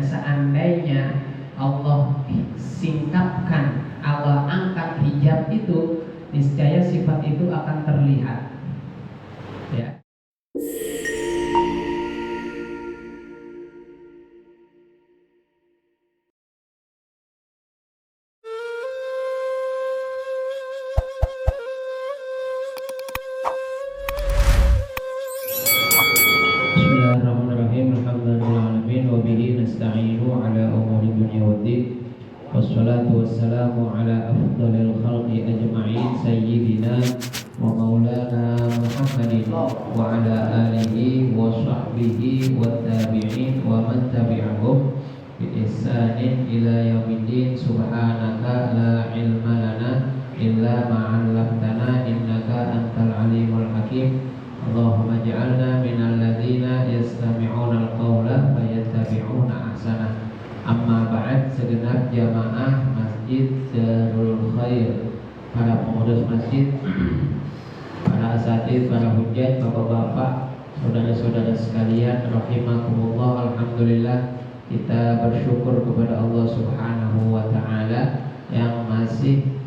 seandainya Allah singkapkan, Allah angkat hijab itu, niscaya sifat itu akan terlihat. Ya. Bismillahirrahmanirrahim. Alhamdulillahirabbil alamin wa bihi nasta'inu ala umuri dunya waddin. Wassalatu wassalamu ala afdhalil khalqi ajma'in sayyidina wa maulana Muhammadin wa ala alihi wa sahbihi wa tabi'in wa man tabi'ahum bi ihsanin ila yaumiddin. Subhanaka la ilma lana illa ma 'allamtana innaka antal alimul hakim. Allahumma ja'alna minal ladzina yastami'una al-qawla fayattabi'una ahsanah. Amma ba'd, segenap jamaah Masjid Darul Khair, para pengurus masjid, para asatidz, para hujjat, bapak-bapak, saudara-saudara sekalian, rahimakumullah. Alhamdulillah, kita bersyukur kepada Allah Subhanahu wa taala yang masih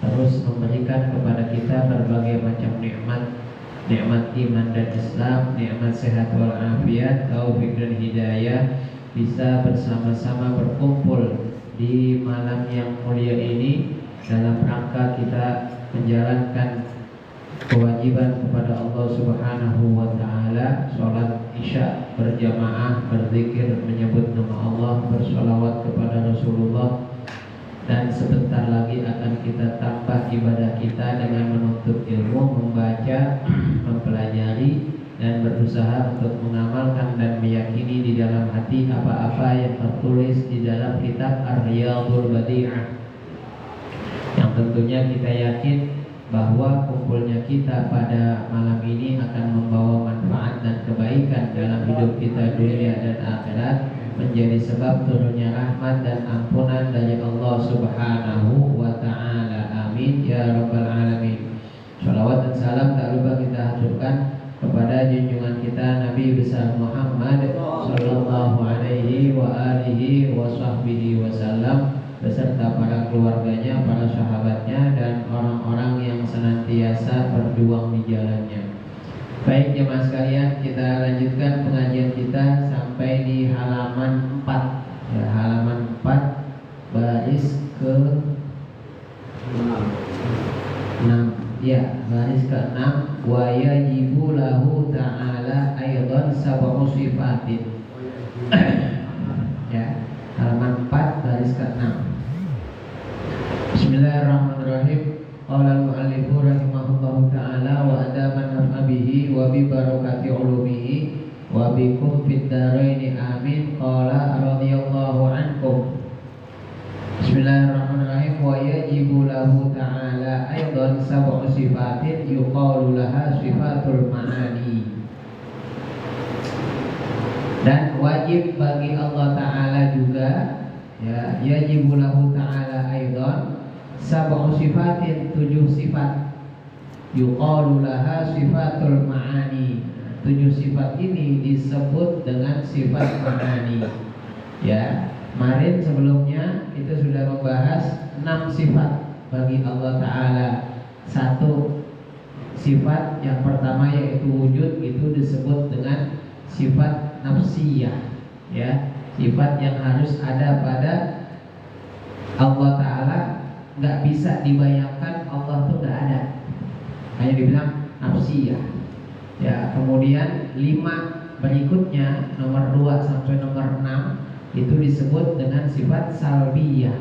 terus memberikan kepada kita berbagai macam nikmat iman dan Islam, nikmat sehat wal afiat, taufik dan hidayah, bisa bersama-sama berkumpul di malam yang mulia ini dalam rangka kita menjalankan kewajiban kepada Allah Subhanahu wa taala, sholat isya berjamaah, berzikir, menyebut nama Allah, bersolawat kepada Rasulullah, dan sebentar lagi akan kita tambah ibadah kita dengan menuntut ilmu, membaca, mempelajari, dan berusaha untuk mengamalkan dan meyakini di dalam hati apa-apa yang tertulis di dalam kitab Ar-Riyadhul Badi'ah, yang tentunya kita yakin bahwa kumpulnya kita pada malam ini akan membawa manfaat dan kebaikan dalam hidup kita dunia dan akhirat, menjadi sebab turunnya rahmat dan ampunan dari Allah Subhanahu wa ta'ala. Amin ya rabbal alamin. Shalawat dan salam tak lupa kita haturkan kepada junjungan kita Nabi besar Muhammad sallallahu alaihi wa alihi wa sahbihi wasallam, beserta para keluarganya, para sahabatnya, dan orang-orang yang senantiasa berjuang di jalannya. Baik jemaah sekalian, kita lanjutkan pengajian kita sampai di halaman 4 ya, halaman 4 baris ke 6 ya, baris ke 6. Wa yajibu lahu ta'ala aidan sab'u sifatin ya, halaman 4 baris ke 6. Bismillahirrahmanirrahim. Qala al-mu'allifu rahimahullahu ta'ala wa adaban naf'a bihi wa bi barakati ulumihi wa bikum fid dharaini amin. Qala radhiyallahu ankum. Bismillahirrahmanirrahim. Wa yajibu lahu ta'ala aidan sab'u sifatin yuqalu laha sifatul ma'ani. Dan wajib bagi Allah Ta'ala juga ya, yajibu lahu ta'ala aidan sab'u sifatin, 7 sifat, yuqalu laha sifatul ma'ani. 7 sifat ini disebut dengan sifat ma'ani ya. Kemarin sebelumnya kita sudah membahas 6 sifat bagi Allah Ta'ala. 1 sifat yang pertama yaitu wujud, itu disebut dengan sifat nafsiyah ya, sifat yang harus ada pada Allah Ta'ala, nggak bisa dibayangkan Allah tuh nggak ada, hanya dibilang nafsiyah ya. Kemudian 5 berikutnya, nomor 2 sampai nomor 6, itu disebut dengan sifat salbiyah.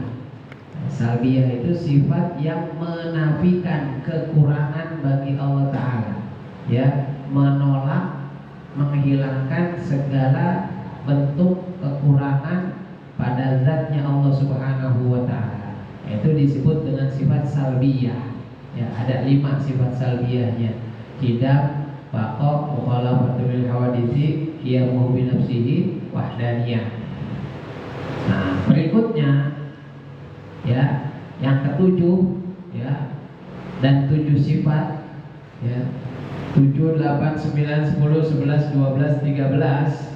Salbiyah itu sifat yang menafikan kekurangan bagi Allah Ta'ala ya, menolak, menghilangkan segala bentuk kekurangan pada zatnya Allah Subhanahu wa ta'ala. Itu disebut dengan sifat salbiyah ya. Ada 5 sifat salbiyahnya: qidam, baqa, mukhalafatul lil hawaditsi, qiyamuhu bi nafsihi, wahdaniyah. Nah, berikutnya ya, yang ke-7 ya, dan 7 sifat ya, 7, 8, 9, 10, 11, 12, 13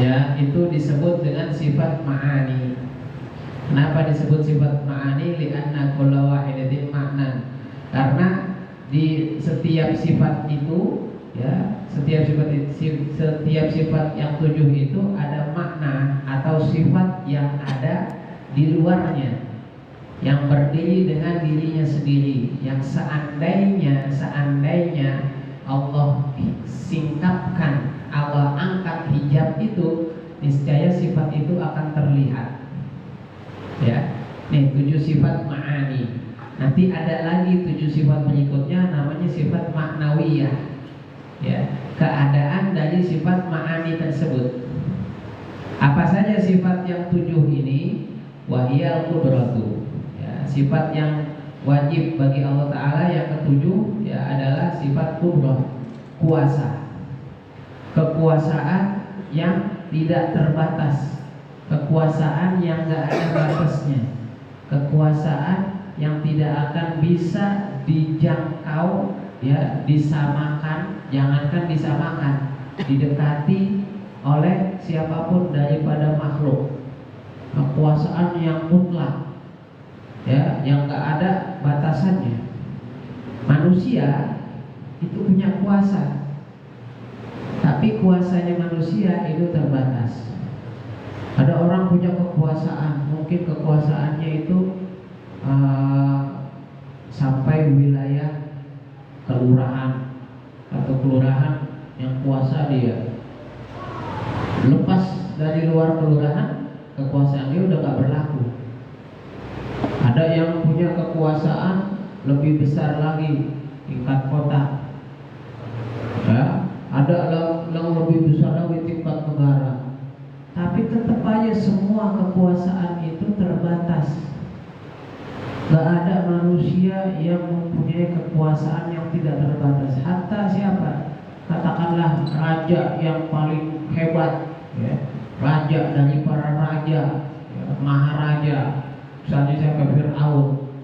Ya, itu disebut dengan sifat ma'ani. Kenapa disebut sifat ma'ani? Li'anna kulla wahidatin ma'nan. Karena di setiap sifat itu, ya, setiap sifat yang 7 itu ada makna atau sifat yang ada di luarnya, yang berdiri dengan dirinya sendiri, yang seandainya Allah singkapkan, Allah angkat hijab itu, niscaya sifat itu akan terlihat. Ya, nih 7 sifat ma'ani. Nanti ada lagi 7 sifat berikutnya, namanya sifat maknawiyah. Ya, keadaan dari sifat ma'ani tersebut. Apa saja sifat yang 7 ini? Wahiyal qudratu. Ya, sifat yang wajib bagi Allah Ta'ala yang ketujuh ya adalah sifat qudrah, kuasa. Kekuasaan yang tidak terbatas, kekuasaan yang gak ada batasnya, kekuasaan yang tidak akan bisa dijangkau, ya, disamakan, jangankan disamakan, didekati oleh siapapun daripada makhluk. Kekuasaan yang mutlak, ya, yang gak ada batasannya. Manusia itu punya kuasa, tapi kuasanya manusia itu terbatas. Ada orang punya kekuasaan, mungkin kekuasaannya itu sampai wilayah kelurahan atau kelurahan yang kuasa dia. Lepas dari luar kelurahan, kekuasaan dia udah gak berlaku. Ada yang punya kekuasaan lebih besar lagi, tingkat kota, ya. Ada yang lebih besar lagi tingkat negara. Tapi tetap aja semua kekuasaan itu terbatas. Gak ada manusia yang mempunyai kekuasaan yang tidak terbatas. Hatta siapa? Katakanlah raja yang paling hebat, ya, raja dari para raja, ya, maharaja. Misalnya siapa? Fir'aun.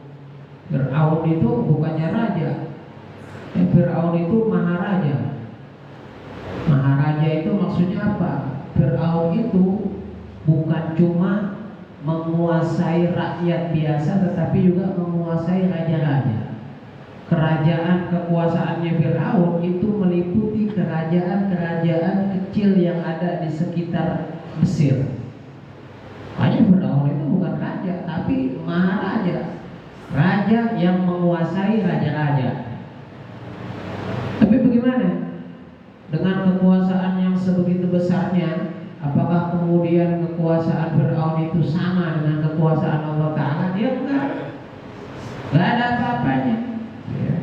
Fir'aun itu bukannya raja, ya, Fir'aun itu maharaja. Maharaja itu maksudnya apa? Fir'aun itu bukan cuma menguasai rakyat biasa, tetapi juga menguasai raja-raja. Kerajaan kekuasaannya Fir'aun itu meliputi kerajaan-kerajaan kecil yang ada di sekitar Mesir. Hanya Fir'aun itu bukan raja, tapi maharaja, raja yang menguasai raja-raja. Tapi bagaimana dengan kekuasaan yang sebegitu besarnya? Apakah kemudian kekuasaan Fir'aun itu sama dengan kekuasaan Allah Ta'ala? Dia enggak. Enggak ada apa-apanya, ya.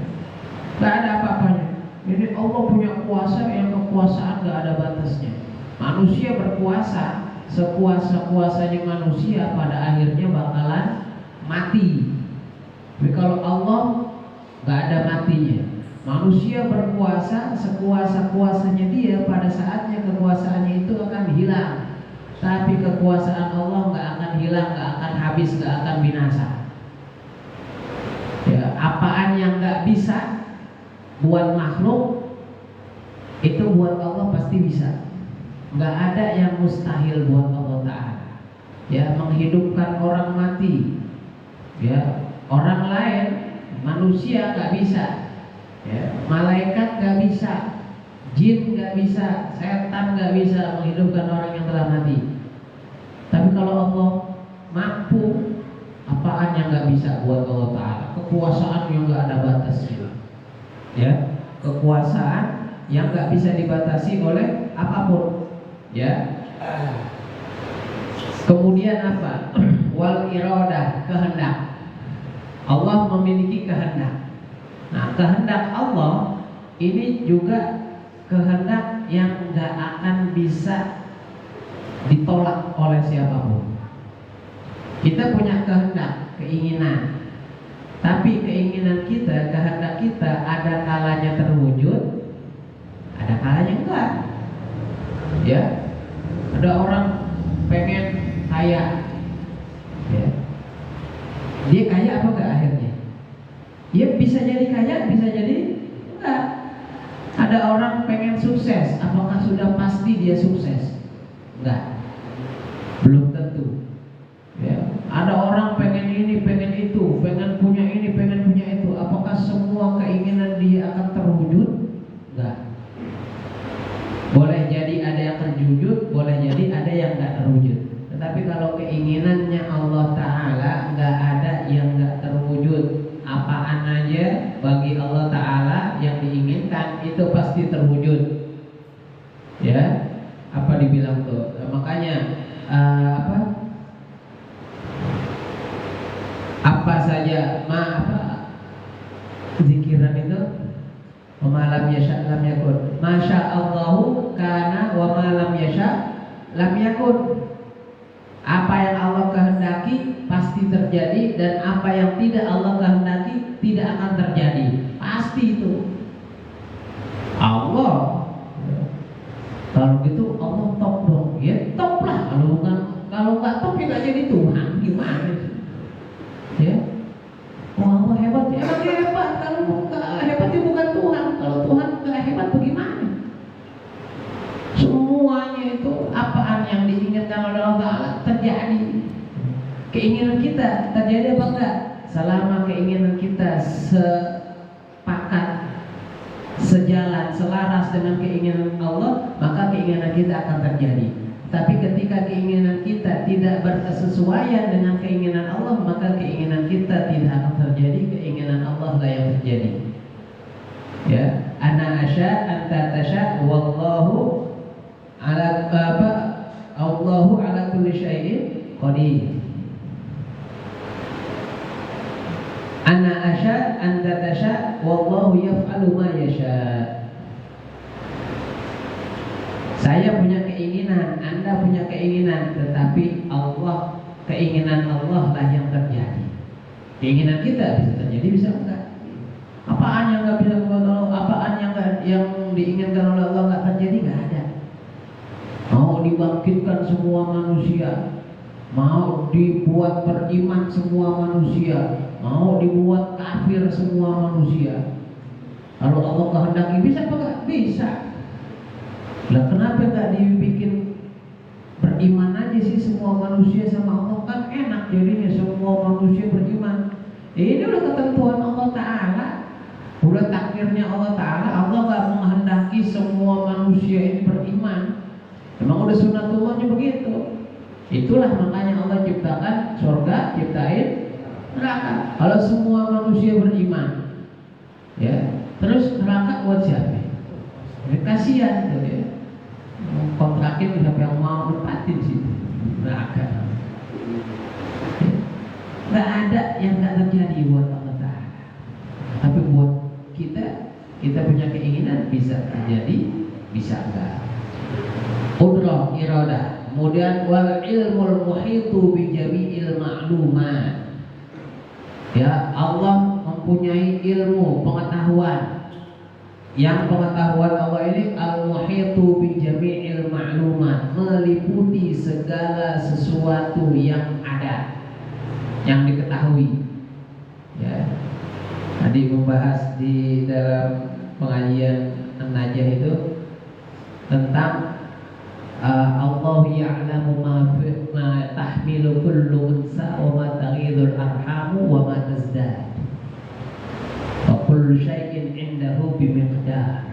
Enggak ada apa-apanya. Jadi Allah punya kuasa yang kekuasaan enggak ada batasnya. Manusia berkuasa sekuasa-kuasanya manusia, pada akhirnya bakalan mati. Tapi kalau Allah enggak ada matinya. Manusia berkuasa sekuasa-kuasanya dia, pada saatnya kekuasaannya itu akan hilang. Tapi kekuasaan Allah nggak akan hilang, nggak akan habis, nggak akan binasa. Ya, apaan yang nggak bisa buat makhluk, itu buat Allah pasti bisa. Nggak ada yang mustahil buat Allah Ta'ala. Ya, menghidupkan orang mati, ya, orang lain, manusia nggak bisa. Ya, malaikat gak bisa, jin gak bisa, setan gak bisa menghidupkan orang yang telah mati. Tapi kalau Allah mampu, apaan yang gak bisa buat Allah Ta'ala? Kekuasaan yang gak ada batasnya, ya, kekuasaan yang gak bisa dibatasi oleh apapun, ya. Kemudian apa? Wal iradah, kehendak. Allah memiliki kehendak. Nah, kehendak Allah ini juga kehendak yang gak akan bisa ditolak oleh siapapun. Kita punya kehendak, keinginan, tapi keinginan kita, kehendak kita ada kalanya terwujud, ada kalanya enggak. Ya, ada orang pengen kaya, ya. Dia kaya apa enggak akhirnya? Ya, bisa jadi kaya, bisa jadi enggak. Ada orang pengen sukses, apakah sudah pasti dia sukses? Enggak, belum tentu. Ya, ada orang pengen ini, pengen itu, pengen punya ini, pengen punya itu. Apakah semua keinginan dia akan terwujud? Enggak. Boleh jadi ada yang terwujud, boleh jadi ada yang enggak terwujud. Tetapi kalau keinginannya Allah Ta'ala, enggak ada yang enggak terwujud. Apaan aja bagi Allah Ta'ala yang diinginkan itu pasti terwujud. Ya, apa dibilang tuh? Makanya apa saja zikiran itu malam yasha lam yakun, masya Allahu kana wa malam yasha lam yakun. Apa yang Allah kehendaki pasti terjadi, dan apa yang tidak Allah kehendaki tidak akan terjadi. Pasti itu Allah. Kalau gitu Allah top dong. Ya top lah. Kalau nggak top ya nggak jadi Tuhan. Gimana sih? Ya, Allah hebat. Emang hebat. Kalau nggak hebat ya bukan Tuhan. Kalau Tuhan nggak hebat bagaimana? Semuanya itu apaan yang diinginkan oleh Allah Ta'ala terjadi. Keinginan kita terjadi apa enggak? Selama keinginan kita sepakat, sejalan, selaras dengan keinginan Allah, maka keinginan kita akan terjadi. Tapi ketika keinginan kita tidak berkesesuaian dengan keinginan Allah, maka keinginan kita tidak akan terjadi. Keinginan Allah lah yang terjadi. Ya, ana asya anta tasya wallahu ala Allahu ala kulli syai'in qadir. Ana asya anta tasya wallahu yaf'alu ma yasha. Saya punya keinginan, Anda punya keinginan, tetapi Allah, keinginan Allah lah yang terjadi. Keinginan kita bisa terjadi, bisa enggak. Apaan yang enggak bisa Allah, apaan yang diinginkan oleh Allah enggak terjadi, enggak ada. Mau dibangkitkan semua manusia, mau dibuat beriman semua manusia, mau dibuat kafir semua manusia. Kalau Allah kehendaki bisa apa enggak? Bisa. Lah kenapa enggak dibikin beriman aja sih semua manusia sama Allah? Kan enak jadinya semua manusia beriman. Ini udah ketentuan Allah Ta'ala, udah takdirnya Allah Ta'ala. Allah enggak menghendaki semua manusia ini beriman. Emang udah sunatullahnya begitu. Itulah makanya Allah ciptakan surga, ciptain neraka. Kalau semua manusia beriman, ya, terus neraka buat siapa? Ya, kasihan tuh ya. Kontrakin siapa yang mau nempatin situ neraka. Nggak ada yang nggak terjadi buat Allah Ta'ala. Tapi buat kita punya keinginan, bisa terjadi, bisa enggak. Qudrah, iradah. Kemudian wal ilmul muhitu bi jami'il ma'lumat. Ya, Allah mempunyai ilmu, pengetahuan. Yang pengetahuan Allah ini al-muhitu bi jami'il ma'lumat, meliputi segala sesuatu yang ada, yang diketahui. Ya. Tadi membahas di dalam pengajian An-Najah itu tentang Allah ya'lamu ma tahmilu kullu unsa wa ma taghidul arhamu wa ma tazdad wa kullu syai'in indahu bimiqdar.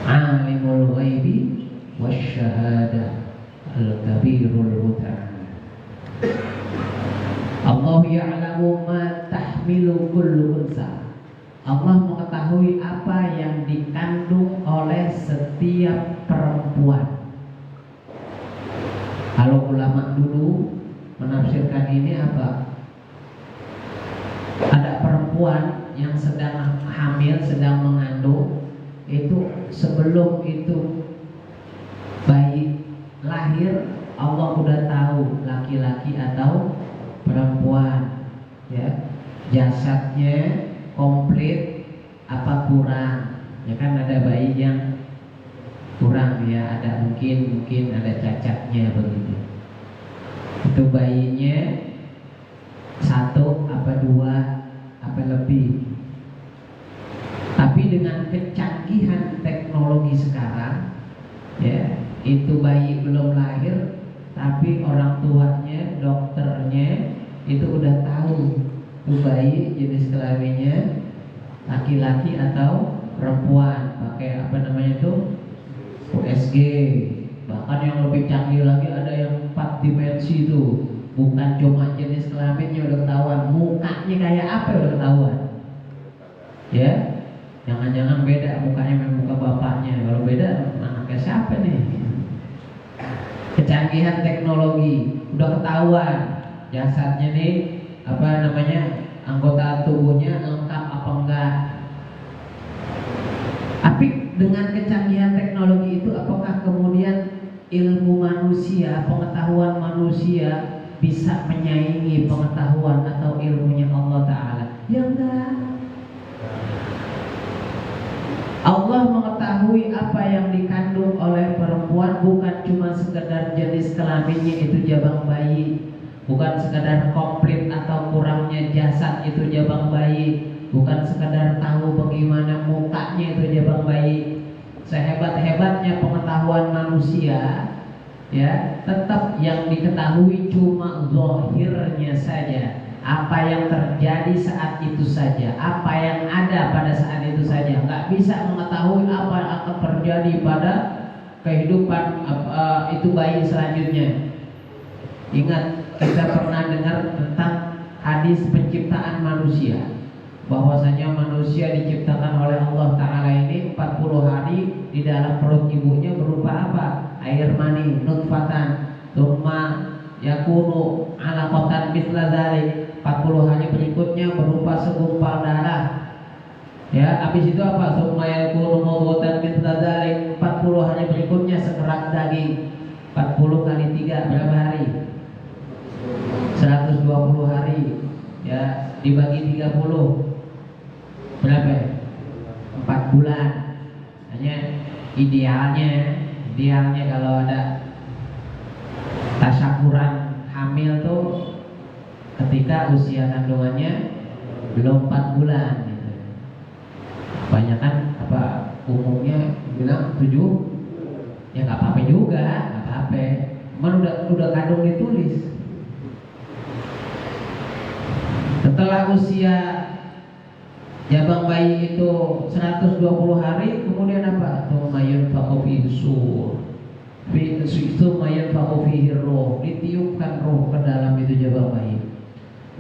Alimul ghaibi wasyahadah al-kabirul muta'al. Allah ya'lamu ma tahmilu kullu unsa. Allah mengetahui apa yang dikandung oleh setiap perempuan. Kalau ulama dulu menafsirkan ini apa? Ada perempuan yang sedang hamil, sedang mengandung, itu sebelum itu bayi lahir, Allah udah tahu laki-laki atau perempuan, ya, jasadnya komplit apa kurang, ya kan ada bayi yang kurang, ya ada mungkin ada cacatnya begitu. Itu bayinya satu apa dua apa lebih. Tapi dengan kecanggihan teknologi sekarang, ya, itu bayi belum tapi orang tuanya, dokternya itu udah tahu tuh bayi jenis kelaminnya laki-laki atau perempuan, pakai apa namanya itu USG. Bahkan yang lebih canggih lagi ada yang 4 dimensi itu, bukan cuma jenis kelaminnya udah ketahuan, mukanya kayak apa udah ketahuan. Ya, jangan-jangan beda mukanya memang muka bapaknya, kalau beda anaknya siapa nih? Kecanggihan teknologi udah ketahuan jasadnya nih, apa namanya, anggota tubuhnya lengkap apa enggak. Tapi dengan kecanggihan teknologi itu, apakah kemudian ilmu manusia, pengetahuan manusia bisa menyaingi pengetahuan atau ilmunya Allah Ta'ala? Ya enggak. Allah mengetahui apa yang dikandung oleh perempuan, bukan cuma sekedar jenis kelaminnya itu jabang bayi, bukan sekedar komplit atau kurangnya jasad itu jabang bayi, bukan sekedar tahu bagaimana mukanya itu jabang bayi. Sehebat-hebatnya pengetahuan manusia, ya, tetap yang diketahui cuma zahirnya saja, apa yang terjadi saat itu saja, apa yang ada pada saat itu saja. Nggak bisa mengetahui apa yang akan terjadi pada kehidupan itu bayi selanjutnya. Ingat, kita pernah dengar tentang hadis penciptaan manusia, bahwasanya manusia diciptakan oleh Allah Ta'ala ini 40 hari di dalam perut ibunya berupa apa? Air mani, nutfatan, tsumma yakunu alaqatan mithla dzalik. 40 hari berikutnya berupa segumpal darah. Ya, habis itu apa? Tsumma yakunu mudghatan mithla dzalik. 40 hari berikutnya sekerak daging. 40 kali 3 berapa hari? 120 hari. Ya, dibagi 30 berapa? 4 bulan. Hanya idealnya kalau ada tasyakuran hamil tuh ketika usia kandungannya belum 4 bulan gitu. Kebanyakan apa umumnya bilang 7, ya nggak apa-apa juga, nggak apa-apa. Cuman udah kandung ditulis. Setelah usia jabang bayi itu 120 hari, kemudian apa? Tumayun fakofi sur, tumayun fakofi roh, ditiupkan roh ke dalam itu jabang bayi.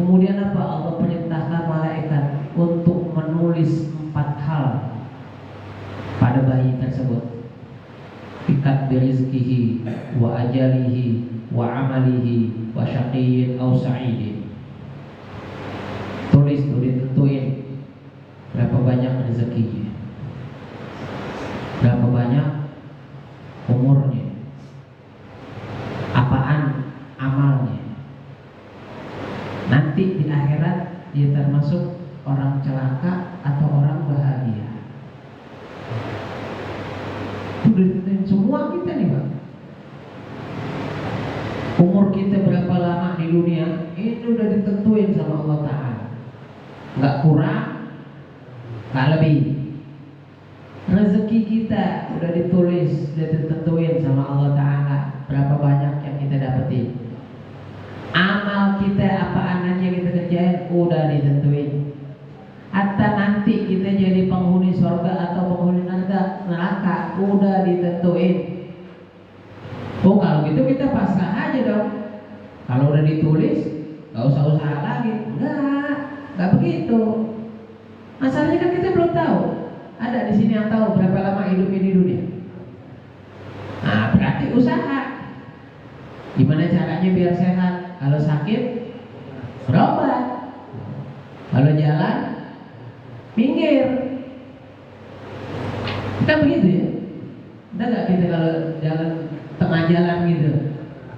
Kemudian apa? Allah perintahkan malaikat untuk menulis 4 hal pada bayi tersebut. Ikat birizkihi wa ajalihi wa amalihi wa syaqiyyin aw sa'idin. Tulis tuh, ditentuin berapa banyak rezekinya, berapa banyak umurnya, apaan amalnya. Nanti di akhirat dia termasuk orang celaka atau orang bahagia. Udah ditentuin semua kita nih Pak. Umur kita berapa lama di dunia, ini udah ditentuin sama Allah Ta'ala. Nggak kurang, nggak lebih. Rezeki kita udah ditulis, udah ditentuin sama Allah Ta'ala, berapa banyak yang kita dapetin. Amal kita apaan aja kita kerjain udah ditentuin. Hatta nanti kita jadi penghuni surga atau penghuni neraka udah ditentuin. Oh kalau gitu kita pasrah aja dong. Kalau udah ditulis nggak usah usaha lagi. Nggak begitu. Masalahnya kan kita belum tahu. Ada di sini yang tahu berapa lama hidupnya di dunia. Nah berarti usaha. Gimana caranya biar sehat? Kalau sakit berobat, kalau jalan minggir. Kan begitu ya. Ada nggak kita kalau jalan tengah jalan gitu,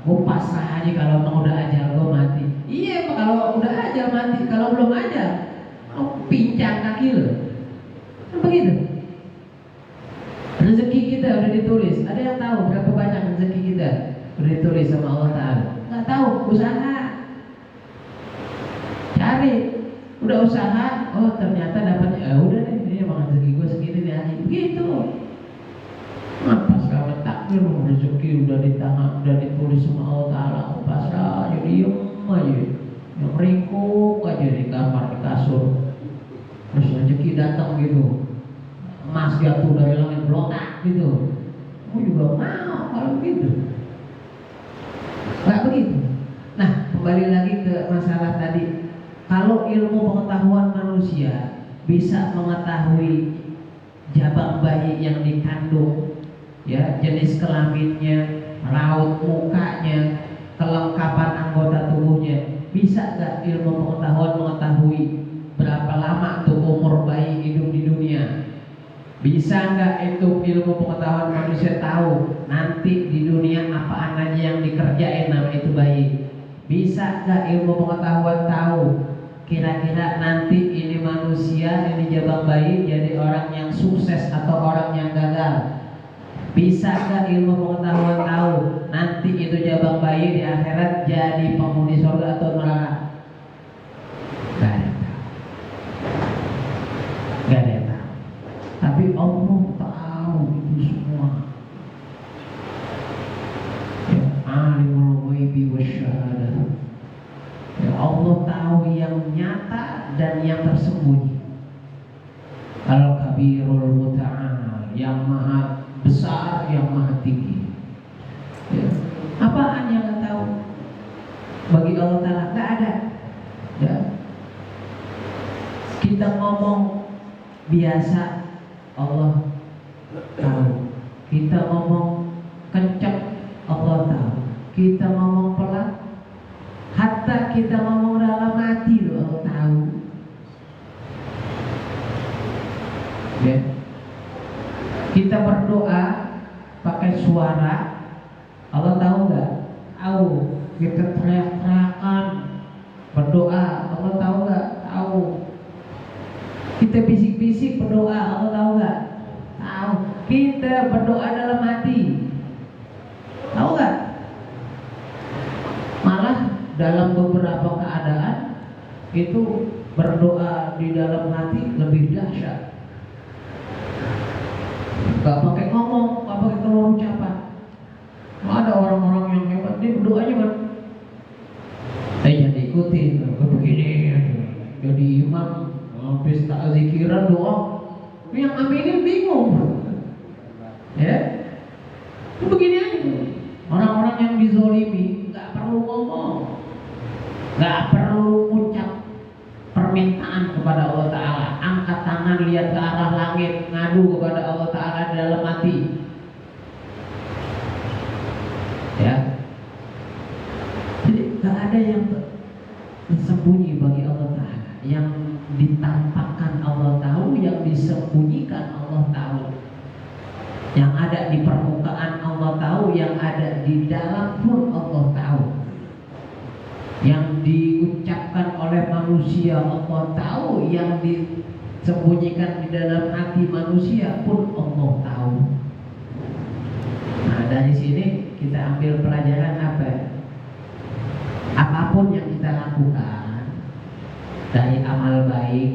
gue pasrah aja kalau mau udah ajal gue mati. Iya Pak, kalau udah ajal mati, kalau belum ajal pincang kaki lo. Kan begitu. Rezeki kita udah ditulis. Ada yang tahu berapa banyak rezeki kita udah ditulis sama Allah Ta'ala? Nggak tahu, usaha. Cari, udah usaha, oh ternyata dapatnya, udah deh, ini emang rezeki gue segini nih aja. Begitu. Apa sekarang tak gitu, rezeki udah di tangan, udah ditulis sama Allah Ta'ala, pasrah aja, diem aja, yang ringkuk aja di kamar, di kasur. Terus rezeki datang gitu, emas jatuh dari langit blotak gitu, aku juga mau kalau begitu. Nggak begitu. Nah, kembali lagi ke masalah tadi. Kalau ilmu pengetahuan manusia bisa mengetahui jabang bayi yang dikandung, ya, jenis kelaminnya, raut mukanya, kelengkapan anggota tubuhnya, bisa nggak ilmu pengetahuan mengetahui berapa lama tuh umur bayi hidup di dunia? Bisa nggak itu ilmu pengetahuan manusia tahu nanti di dunia apaan aja yang dikerjain nama itu bayi? Bisa nggak ilmu pengetahuan tahu kira-kira nanti ini manusia, ini jabang bayi jadi orang yang sukses atau orang yang gagal? Bisa nggak ilmu pengetahuan tahu nanti itu jabang bayi di akhirat jadi penghuni surga atau neraka? Gak ada yang tahu. Gak ada yang tahu. Tapi Allah tahu itu semua. Ya, alimul ghaibi wasyahadah. Ya, Allah tahu yang nyata dan yang tersembunyi. Al-Kabirul Muta'al, yang maha besar, yang maha tinggi. Ya. Apaan yang nggak tahu? Bagi Allah Ta'ala nggak ada. Ya. Kita ngomong biasa, Allah tahu. Kita ngomong kencang, Allah tahu. Kita ngomong pelan, hatta kita ngomong dalam hati, Allah tahu. Ya. Kita berdoa pakai suara, Allah tahu nggak? Tahu. Kita teriak-teriakan berdoa, Allah tahu nggak? Tahu. Kita bisik-bisik berdoa, Allah tahu nggak? Tahu. Kita berdoa dalam hati, tahu nggak? Malah dalam beberapa keadaan itu berdoa di dalam hati lebih dahsyat. Gak pakai ngomong, gak pakai keluar ucapan. Ada orang-orang yang hebat, dia berdoanya kan, jangan diikuti, begini, jadi imam, pesta zikiran doa, yang aminin bingung, ya, itu begini aja. Orang-orang yang dizolimi, gak perlu ngomong, gak perlu ucap permintaan kepada Allah Ta'ala, angkat tangan lihat ke arah langit, ngadu kepada Allah Ta'ala di dalam hati, ya. Jadi gak ada yang tersembunyi bagi Allah Ta'ala. Yang ditampakkan Allah tahu, yang disembunyikan Allah tahu. Yang ada di permukaan Allah tahu, yang ada di dalam pun Allah tahu. Yang diucapkan oleh manusia Allah tahu, yang disembunyikan di dalam hati manusia pun Allah tahu. Nah, dari sini kita ambil pelajaran apa? Apapun yang kita lakukan, dari amal baik,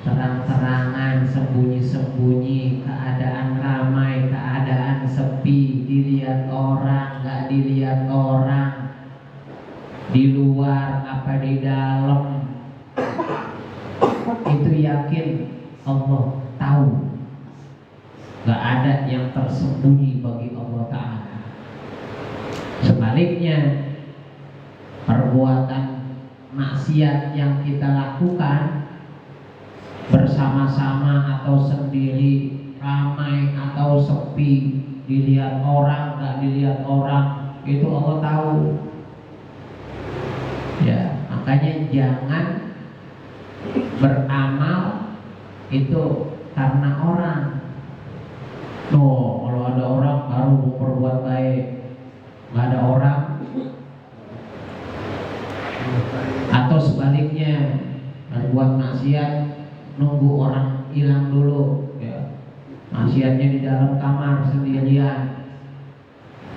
terang-terangan, sembunyi-sembunyi, keadaan ramai, keadaan sepi, dilihat orang, gak dilihat orang, di luar apa di dalam, itu yakin Allah tahu. Gak ada yang tersembunyi bagi Allah Ta'ala. Sebaliknya, perbuatan maksiat yang kita lakukan bersama-sama atau sendiri, ramai atau sepi, dilihat orang, gak dilihat orang, itu Allah tahu. Ya, makanya jangan beramal itu karena orang. Kalau ada orang baru berbuat baik, nggak ada orang. Atau sebaliknya, berbuat maksiat nunggu orang hilang dulu, ya. Maksiatnya di dalam kamar sendirian,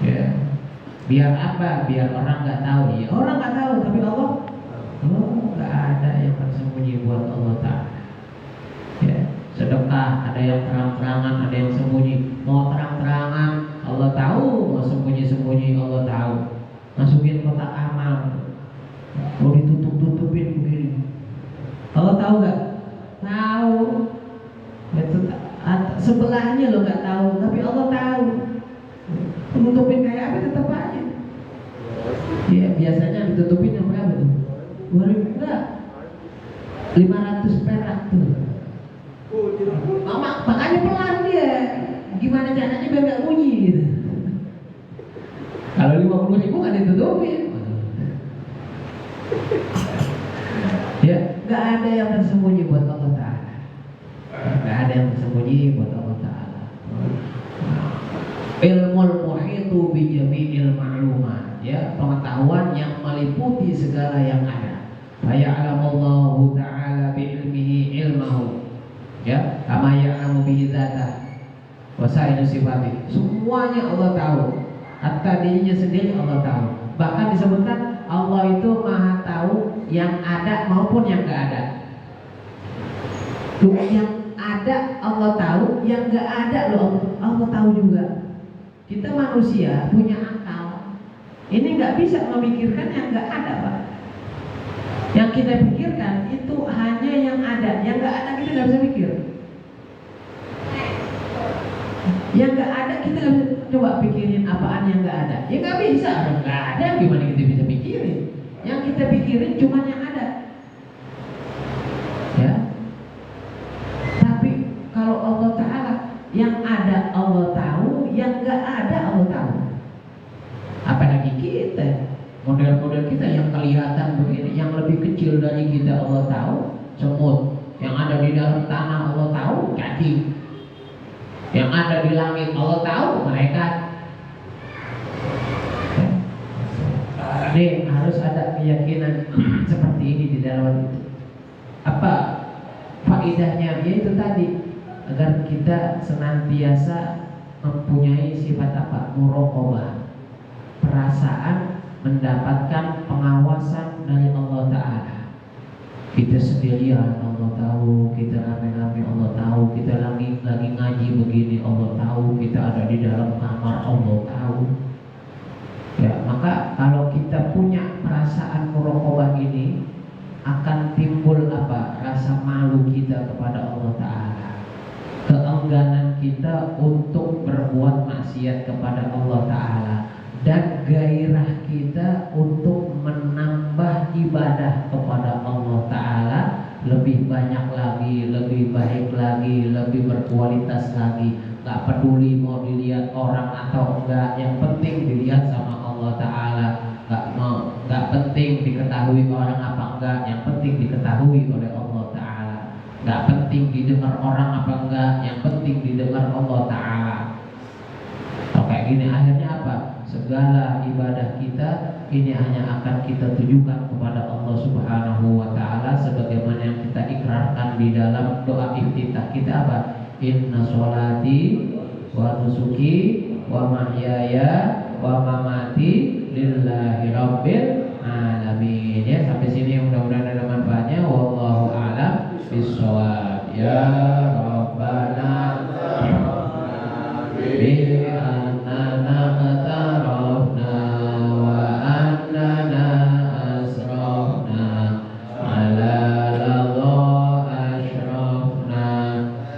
ya. Biar apa? Biar orang nggak tahu. Ya, orang nggak tahu, tapi Allah, nggak ada yang tersembunyi buat Allah Ta'ala. Ya, sedekah ada yang terang-terangan, ada yang sembunyi. Mau terang-terangan Allah tahu, mau sembunyi-sembunyi Allah tahu. Masukin kotak amal, mau ditutup-tutupin begini. Allah tahu nggak? Tahu. Itu sebelahnya lo nggak tahu, tapi Allah tahu. Tutupin kayak apa tetap aja. Ya biasanya ditutupin yang berapa tuh? 2000 enggak? 500 perak tuh. Makanya pelan dia. Gimana caranya biar nggak bunyi gitu. Kalau 50.000 nggak ditutupin. Ya, nggak ada yang tersembunyi buat Allah Ta'ala. Nggak ada yang tersembunyi buat Allah Ta'ala. Ilmul muhitu bi jami'il ma'lumat, ya, pengetahuan yang meliputi segala yang ada. Fa ya'lamullahu ta'ala bi ilmihi ilmahu, ya, kama ya'lamu bi dzatah wa sa'iru sifati. Semuanya Allah tahu. Hatta dirinya sendiri Allah tahu. Bahkan disebutkan Allah itu Maha tahu yang ada maupun yang enggak ada. Tuh, yang ada Allah tahu, yang enggak ada loh Allah tahu juga. Kita manusia punya akal. Ini nggak bisa memikirkan yang nggak ada, Pak. Yang kita pikirkan itu hanya yang ada. Yang nggak ada kita nggak bisa pikir. Yang nggak ada kita nggak bisa. Coba pikirin apaan yang nggak ada. Ya nggak bisa. Nggak ada gimana kita bisa pikirin? Yang kita pikirin cuma yang ada. Ya. Tapi kalau Allah Ta'ala, yang ada Allah tahu, yang nggak ada Allah tahu. Apalagi kita, model-model kita yang kelihatan begini, yang lebih kecil dari kita Allah tahu, semut. Yang ada di dalam tanah Allah tahu, cacing. Yang ada di langit Allah tahu, malaikat. Ini harus ada keyakinan seperti ini di dalam itu. Apa faedahnya? Yaitu tadi, agar kita senantiasa mempunyai sifat apa? Muraqabah, perasaan mendapatkan pengawasan dari Allah Ta'ala. Kita sendirian Allah tahu, kita rame-rame Allah tahu, kita lagi ngaji begini Allah tahu, kita ada di dalam kamar Allah tahu. Ya, maka kalau kita punya perasaan muraqabah ini, akan timbul apa? Rasa malu kita kepada Allah Ta'ala, keengganan kita untuk berbuat maksiat kepada Allah Ta'ala, dan gairah kita untuk menambah ibadah kepada Allah Ta'ala lebih banyak lagi, lebih baik lagi, lebih berkualitas lagi. Gak peduli mau dilihat orang atau enggak, yang penting dilihat sama Allah Ta'ala. Gak penting diketahui orang apa enggak, yang penting diketahui oleh Allah Ta'ala. Gak penting didengar orang apa enggak, yang penting didengar Allah Ta'ala. Kalau kayak gini akhirnya apa? Segala ibadah kita ini hanya akan kita tujukan kepada Allah Subhanahu wa Ta'ala, sebagaimana yang kita ikrarkan di dalam doa iftitah kita apa? Inna sholati wa nusuki wa mahyaya wa mamati lillahi rabbil alamin. Ya, sampai sini mudah-mudahan ada manfaatnya. Wallahu a'lam bishawab. Ya Rabbana bi annana qatarafna wa annana asrafna ala ladha ashrafna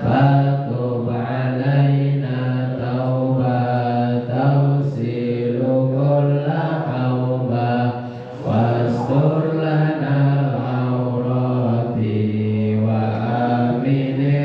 fatub alaina taubat tawsilu kulla hawba wastur lana awrati wa amini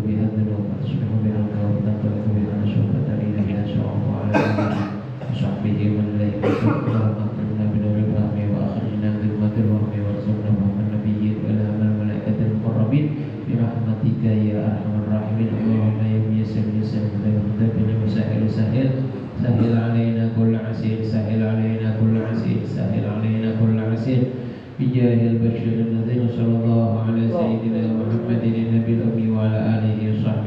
بها الذنوب وتصبح بها القلوب وتنطلق بها النشوء فترين بها شرف على آله وصحبه ومن إليه اللهم أكرمنا بنور الفهم وأخرجنا من ظلمات الوهم وارزقنا فهم النبيين وإلهام الملائكة المقربين برحمتك يا أرحم الراحمين. اللهم يا ميسر يسر مدبر مسهل سهل سهل علينا كل عسير سهل علينا كل عسير سهل علينا كل عسير بجاه البشير النذير صلى الله على سيدنا محمد النبي الأمي وعلى آله وصحبه